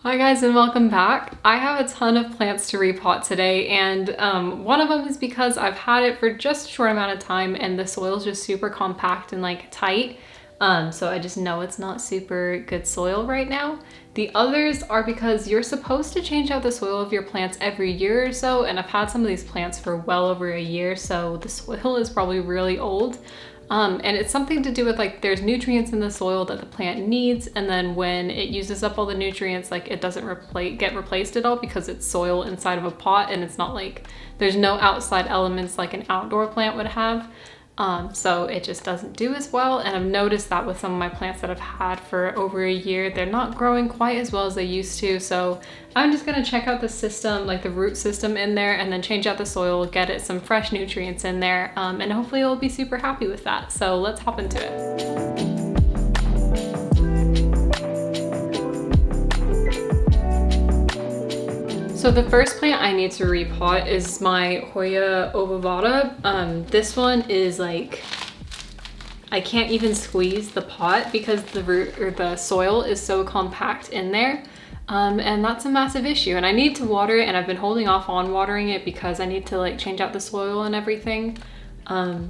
Hi guys and welcome back. I have a ton of plants to repot today, and one of them is because I've had it for just a short amount of time and the soil's just super compact and like tight. So I just know it's not super good soil right now. The others are because you're supposed to change out the soil of your plants every year or so, and I've had some of these plants for well over a year, so the soil is probably really old. And it's something to do with like there's nutrients in the soil that the plant needs, and then when it uses up all the nutrients, like it doesn't get replaced at all because it's soil inside of a pot and it's not like there's no outside elements like an outdoor plant would have. So it just doesn't do as well, and I've noticed that with some of my plants that I've had for over a year, they're not growing quite as well as they used to. So I'm just gonna check out the system, like the root system in there, and then change out the soil, get it some fresh nutrients in there, and hopefully it'll be super happy with that. So let's hop into it. So the first plant I need to repot is my Hoya ovavada. This one is like, I can't even squeeze the pot because the root or the soil is so compact in there. And that's a massive issue, and I need to water it, and I've been holding off on watering it because I need to like change out the soil and everything.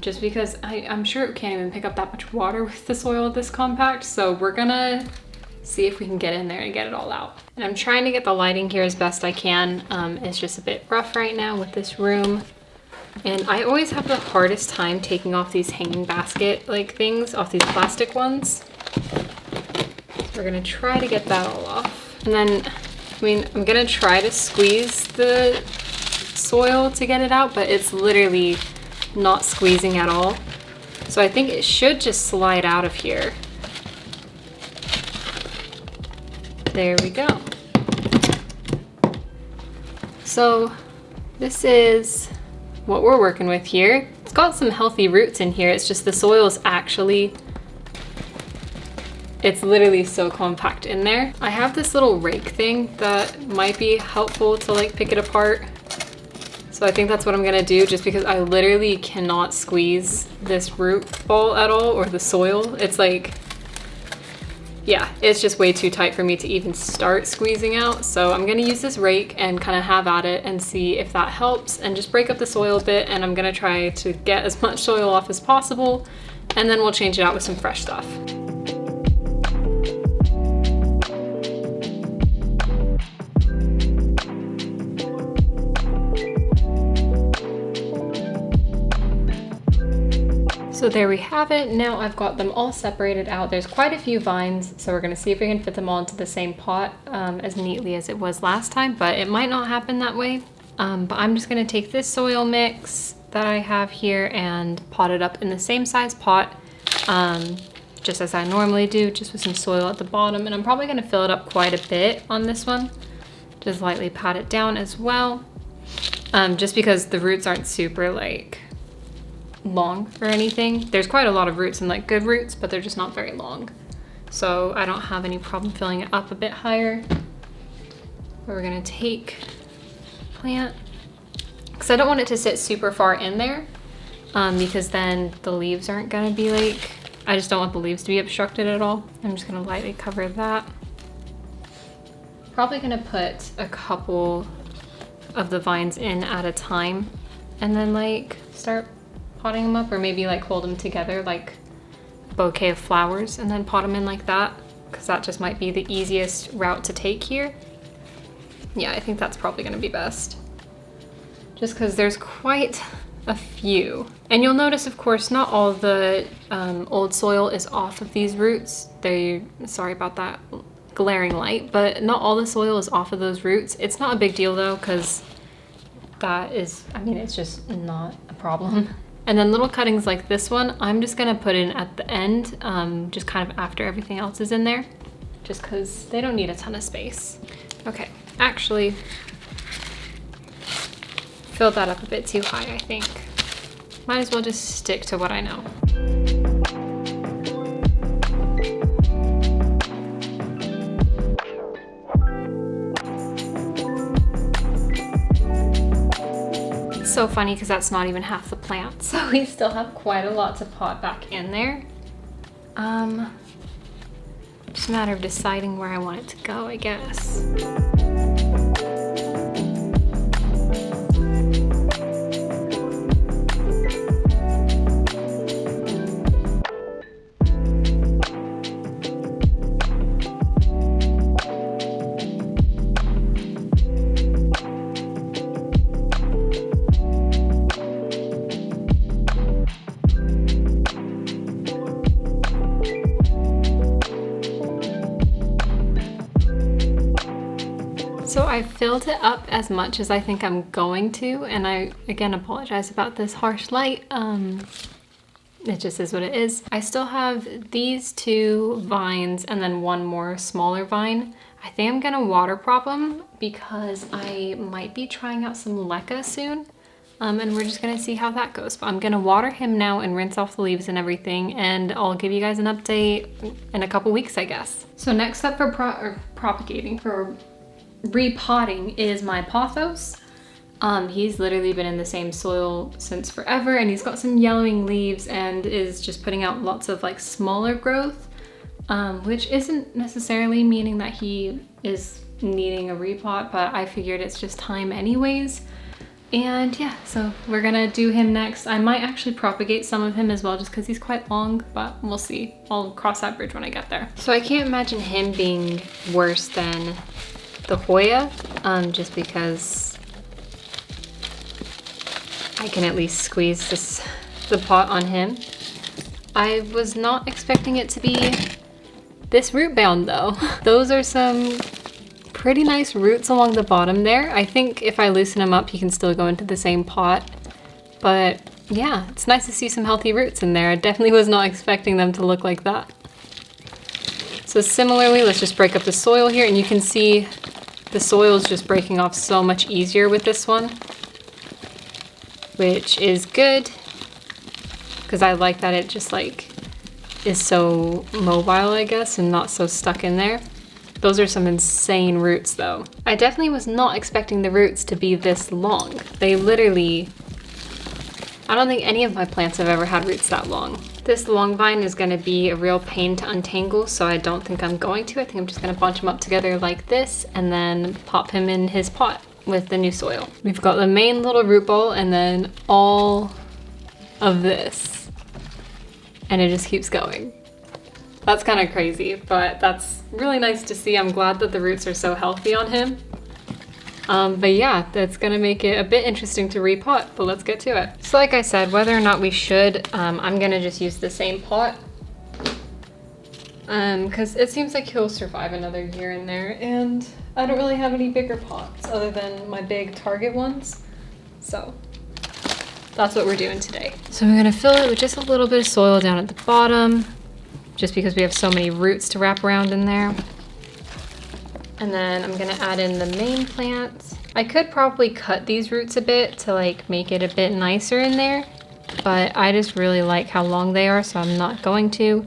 Just because I'm sure it can't even pick up that much water with the soil this compact. So we're gonna see if we can get in there and get it all out. And I'm trying to get the lighting here as best I can. It's just a bit rough right now with this room. And I always have the hardest time taking off these hanging basket like things, off these plastic ones. So we're gonna try to get that all off. And then, I'm gonna try to squeeze the soil to get it out, but it's literally not squeezing at all. So I think it should just slide out of here. There we go. So this is what we're working with here. It's got some healthy roots in here. It's just the soil is actually, it's literally so compact in there. I have this little rake thing that might be helpful to like pick it apart. So I think that's what I'm gonna do, just because I literally cannot squeeze this root ball at all, or the soil. It's like, yeah, it's just way too tight for me to even start squeezing out. So I'm gonna use this rake and kind of have at it and see if that helps, and just break up the soil a bit. And I'm gonna try to get as much soil off as possible, and then we'll change it out with some fresh stuff. So there we have it. Now I've got them all separated out. There's quite a few vines, so we're gonna see if we can fit them all into the same pot as neatly as it was last time, but it might not happen that way. But I'm just gonna take this soil mix that I have here and pot it up in the same size pot, just as I normally do, just with some soil at the bottom. And I'm probably gonna fill it up quite a bit on this one. Just lightly pat it down as well, just because the roots aren't super like long or anything. There's quite a lot of roots and like good roots, but they're just not very long. So I don't have any problem filling it up a bit higher. We're gonna take plant, because I don't want it to sit super far in there, because then the leaves aren't gonna be like, I just don't want the leaves to be obstructed at all. I'm just gonna lightly cover that. Probably gonna put a couple of the vines in at a time and then like start potting them up, or maybe like hold them together like a bouquet of flowers and then pot them in like that, because that just might be the easiest route to take here. Yeah, I think that's probably gonna be best, just because there's quite a few. And you'll notice, of course, not all the old soil is off of these roots. Sorry about that glaring light, but not all the soil is off of those roots. It's not a big deal though, because that is, it's just not a problem. And then little cuttings like this one, I'm just gonna put in at the end, just kind of after everything else is in there, just because they don't need a ton of space. Okay, actually, filled that up a bit too high, I think. Might as well just stick to what I know. So funny, because that's not even half the plant, so we still have quite a lot to pot back in there. just a matter of deciding where I want it to go, I guess. So I filled it up as much as I think I'm going to, and I again apologize about this harsh light. It just is what it is. I still have these 2 vines and then 1 more smaller vine. I think I'm gonna water prop them because I might be trying out some leca soon. And we're just gonna see how that goes. But I'm gonna water him now and rinse off the leaves and everything, and I'll give you guys an update in a couple weeks, I guess. So next up for repotting is my Pothos. He's literally been in the same soil since forever, and he's got some yellowing leaves and is just putting out lots of like smaller growth, which isn't necessarily meaning that he is needing a repot, but I figured it's just time anyways. And yeah, so we're gonna do him next. I might actually propagate some of him as well just because he's quite long, but we'll see. I'll cross that bridge when I get there. So I can't imagine him being worse than the Hoya, just because I can at least squeeze the pot on him. I was not expecting it to be this root bound though. Those are some pretty nice roots along the bottom there. I think if I loosen him up, he can still go into the same pot. But yeah, it's nice to see some healthy roots in there. I definitely was not expecting them to look like that. So similarly, let's just break up the soil here, and you can see the soil is just breaking off so much easier with this one, which is good because I like that it just like is so mobile, I guess, and not so stuck in there. Those are some insane roots though. I definitely was not expecting the roots to be this long. They literally, I don't think any of my plants have ever had roots that long. This long vine is gonna be a real pain to untangle, so I don't think I'm going to. I think I'm just gonna bunch them up together like this and then pop him in his pot with the new soil. We've got the main little root ball and then all of this. And it just keeps going. That's kind of crazy, but that's really nice to see. I'm glad that the roots are so healthy on him. But yeah, that's gonna make it a bit interesting to repot, but let's get to it. So like I said, whether or not we should, I'm gonna just use the same pot. Because it seems like he'll survive another year in there, and I don't really have any bigger pots other than my big Target ones. So that's what we're doing today. So I'm gonna fill it with just a little bit of soil down at the bottom, just because we have so many roots to wrap around in there. And then I'm gonna add in the main plants. I could probably cut these roots a bit to like make it a bit nicer in there, but I just really like how long they are, so I'm not going to.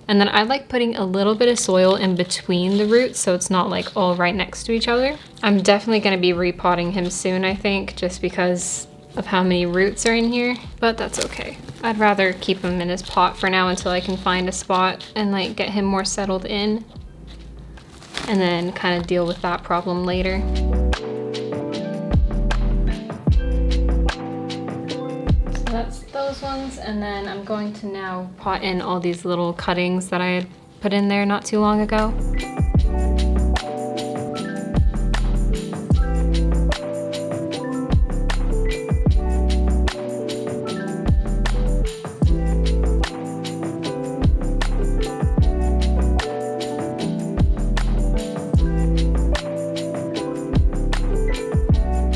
And then I like putting a little bit of soil in between the roots so it's not like all right next to each other. I'm definitely gonna be repotting him soon, I think, just because of how many roots are in here, but that's okay. I'd rather keep him in his pot for now until I can find a spot and like get him more settled in, and then kind of deal with that problem later. So that's those ones, and then I'm going to now pot in all these little cuttings that I had put in there not too long ago.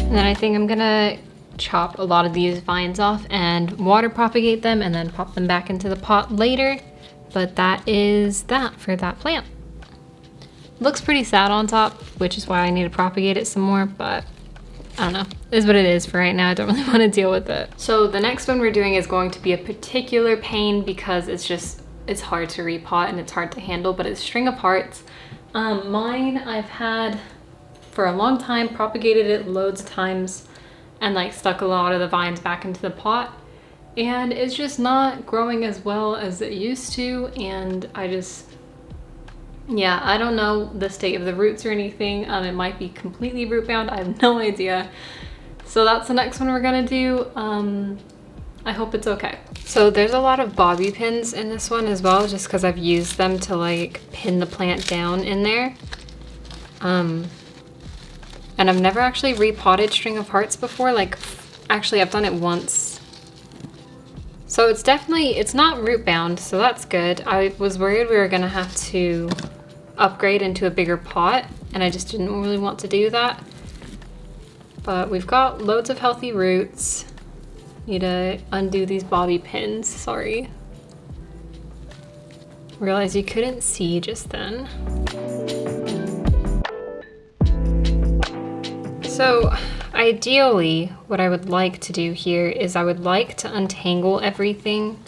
And then I think I'm gonna chop a lot of these vines off and water propagate them and then pop them back into the pot later. But that is that for that plant. Looks pretty sad on top, which is why I need to propagate it some more, but I don't know. It is what it is for right now. I don't really want to deal with it. So the next one we're doing is going to be a particular pain because it's hard to repot and it's hard to handle, but it's string of hearts. Mine I've had for a long time, propagated it loads of times, and like stuck a lot of the vines back into the pot, and it's just not growing as well as it used to, and Yeah, I don't know the state of the roots or anything. It might be completely root bound. I have no idea. So that's the next one we're gonna do. I hope it's okay. So there's a lot of bobby pins in this one as well, just because I've used them to like pin the plant down in there. And I've never actually repotted string of hearts before. Like, actually I've done it once. So it's not root bound, so that's good. I was worried we were gonna have to upgrade into a bigger pot, and I just didn't really want to do that. But we've got loads of healthy roots. Need to undo these bobby pins, sorry. Realized you couldn't see just then. So ideally, what I would like to do here is I would like to untangle everything,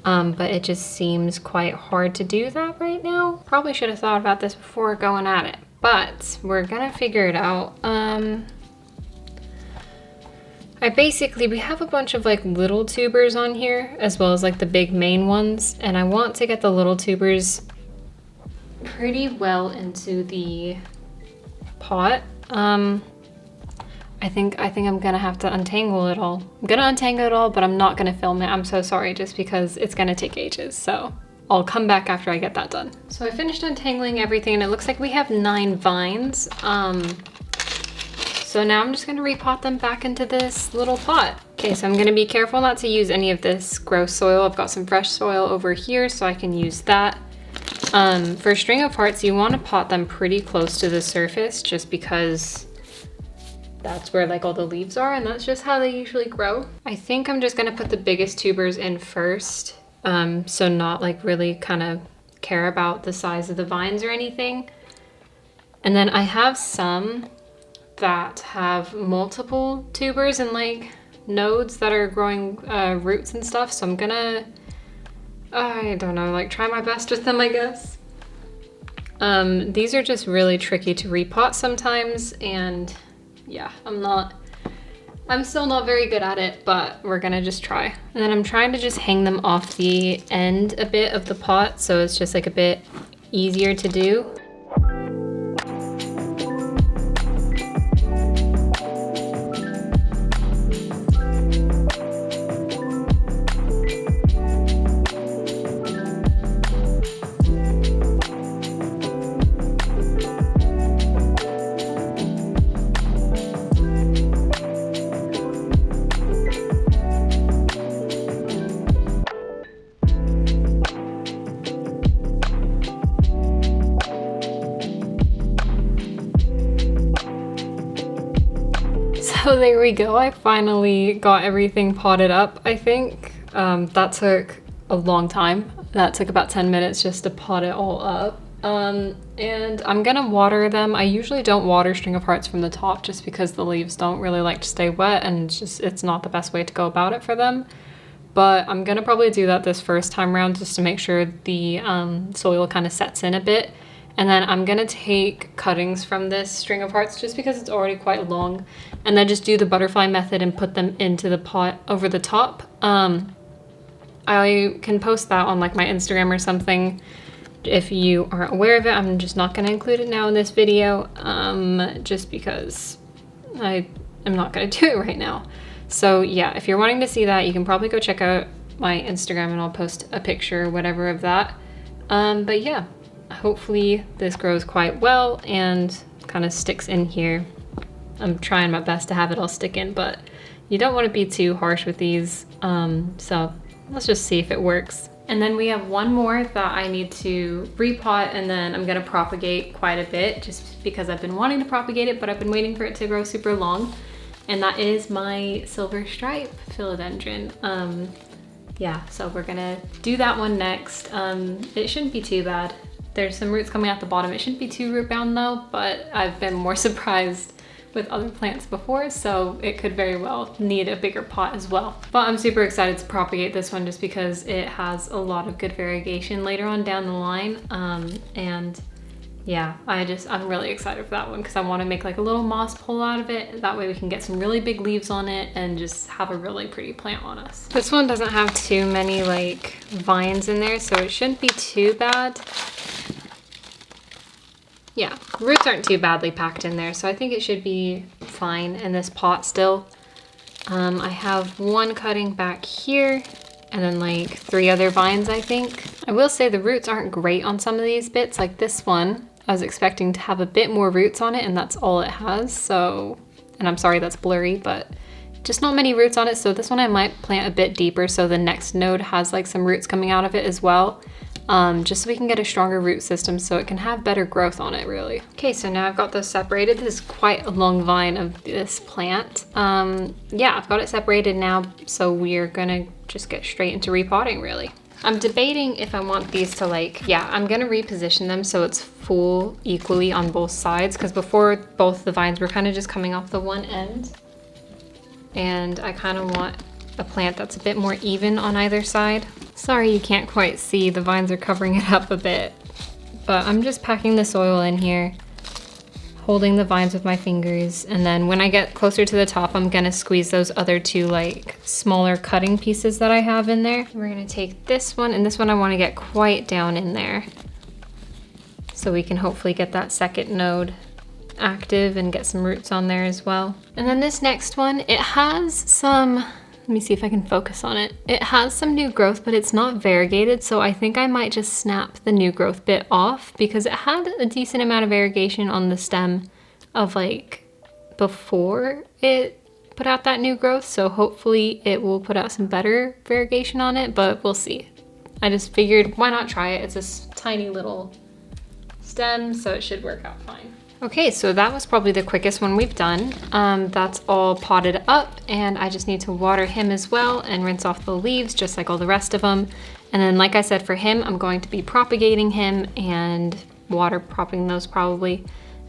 but it just seems quite hard to do that right now. Probably should have thought about this before going at it, but we're gonna figure it out. We have a bunch of like little tubers on here, as well as like the big main ones, and I want to get the little tubers pretty well into the pot. I think I'm gonna have to untangle it all. I'm gonna untangle it all, but I'm not gonna film it. I'm so sorry, just because it's gonna take ages. So I'll come back after I get that done. So I finished untangling everything, and it looks like we have 9 vines. So now I'm just gonna repot them back into this little pot. Okay, so I'm gonna be careful not to use any of this gross soil. I've got some fresh soil over here, so I can use that. For string of hearts, you wanna pot them pretty close to the surface, just because that's where like all the leaves are, and that's just how they usually grow. I think I'm just gonna put the biggest tubers in first, so not like really kind of care about the size of the vines or anything. And then I have some that have multiple tubers and like nodes that are growing roots and stuff, so I'm gonna, I don't know, like try my best with them, I guess. These are just really tricky to repot sometimes, and yeah, I'm still not very good at it, but we're gonna just try. And then I'm trying to just hang them off the end a bit of the pot, so it's just like a bit easier to do. So there we go, I finally got everything potted up, I think. That took a long time. That took about 10 minutes just to pot it all up. And I'm gonna water them. I usually don't water string of hearts from the top just because the leaves don't really like to stay wet, and it's not the best way to go about it for them. But I'm gonna probably do that this first time around just to make sure the soil kind of sets in a bit. And then I'm gonna take cuttings from this string of hearts just because it's already quite long, and then just do the butterfly method and put them into the pot over the top. I can post that on like my Instagram or something if you aren't aware of it. I'm just not gonna include it now in this video, just because I am not gonna do it right now. So yeah, if you're wanting to see that, you can probably go check out my Instagram, and I'll post a picture or whatever of that. But yeah. Hopefully this grows quite well and kind of sticks in here. I'm trying my best to have it all stick in, but you don't want to be too harsh with these. So let's just see if it works. And then we have one more that I need to repot, and then I'm gonna propagate quite a bit just because I've been wanting to propagate it, but I've been waiting for it to grow super long. And that is my silver stripe philodendron. Yeah, so we're gonna do that one next. It shouldn't be too bad. There's some roots coming out the bottom. It shouldn't be too root bound though, but I've been more surprised with other plants before, so it could very well need a bigger pot as well. But I'm super excited to propagate this one just because it has a lot of good variegation later on down the line. And yeah, I'm really excited for that one because I want to make like a little moss pole out of it. That way we can get some really big leaves on it and just have a really pretty plant on us. This one doesn't have too many like vines in there, so it shouldn't be too bad. yeah, roots aren't too badly packed in there, so I think it should be fine in this pot still. I have one cutting back here, and then like 3 other vines, I think. I will say the roots aren't great on some of these bits, like this one. I was expecting to have a bit more roots on it, and that's all it has, so, and I'm sorry that's blurry, but just not many roots on it, so this one I might plant a bit deeper so the next node has like some roots coming out of it as well. Just so we can get a stronger root system so it can have better growth on it, really. Okay, so now I've got those separated. This is quite a long vine of this plant. Yeah, I've got it separated now, so we're gonna just get straight into repotting, really. I'm debating if I want these to like, yeah, I'm gonna reposition them so it's full equally on both sides, because before both the vines were kind of just coming off the one end. And I kind of want a plant that's a bit more even on either side. Sorry you can't quite see, the vines are covering it up a bit. But I'm just packing the soil in here, holding the vines with my fingers, and then when I get closer to the top, I'm gonna squeeze those other 2 like smaller cutting pieces that I have in there. We're gonna take this one, and this one I wanna get quite down in there, so we can hopefully get that second node active and get some roots on there as well. And then this next one, it has some, let me see if I can focus on it. It has some new growth, but it's not variegated, so I think I might just snap the new growth bit off because it had a decent amount of variegation on the stem of like before it put out that new growth, so hopefully it will put out some better variegation on it, but we'll see. I just figured why not try it? It's a tiny little stem, so it should work out fine. Okay, so that was probably the quickest one we've done. That's all potted up, and I just need to water him as well and rinse off the leaves just like all the rest of them. And then like I said, for him, I'm going to be propagating him and water propping those probably.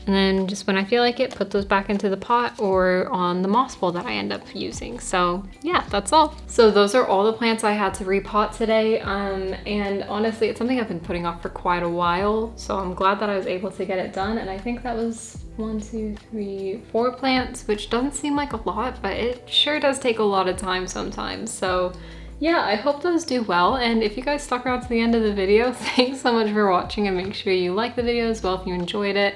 And then just when I feel like it, put those back into the pot or on the moss bowl that I end up using. So yeah, that's all. So those are all the plants I had to repot today. And honestly, it's something I've been putting off for quite a while. So I'm glad that I was able to get it done. And I think that was 1, 2, 3, 4 plants, which doesn't seem like a lot, but it sure does take a lot of time sometimes. So yeah, I hope those do well. And if you guys stuck around to the end of the video, thanks so much for watching, and make sure you like the video as well if you enjoyed it.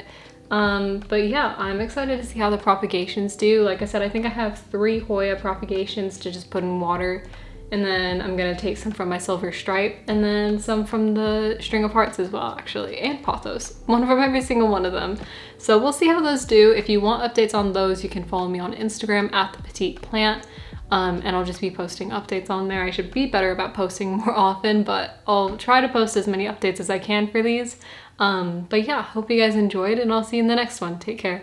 But yeah, I'm excited to see how the propagations do. Like I said, I think I have 3 Hoya propagations to just put in water, and then I'm gonna take some from my silver stripe and then some from the string of hearts as well, actually, and pothos, one from every single one of them. So we'll see how those do. If you want updates on those, you can follow me on Instagram at the petite plant. And I'll just be posting updates on there. I should be better about posting more often, but I'll try to post as many updates as I can for these. But yeah, hope you guys enjoyed, and I'll see you in the next one. Take care.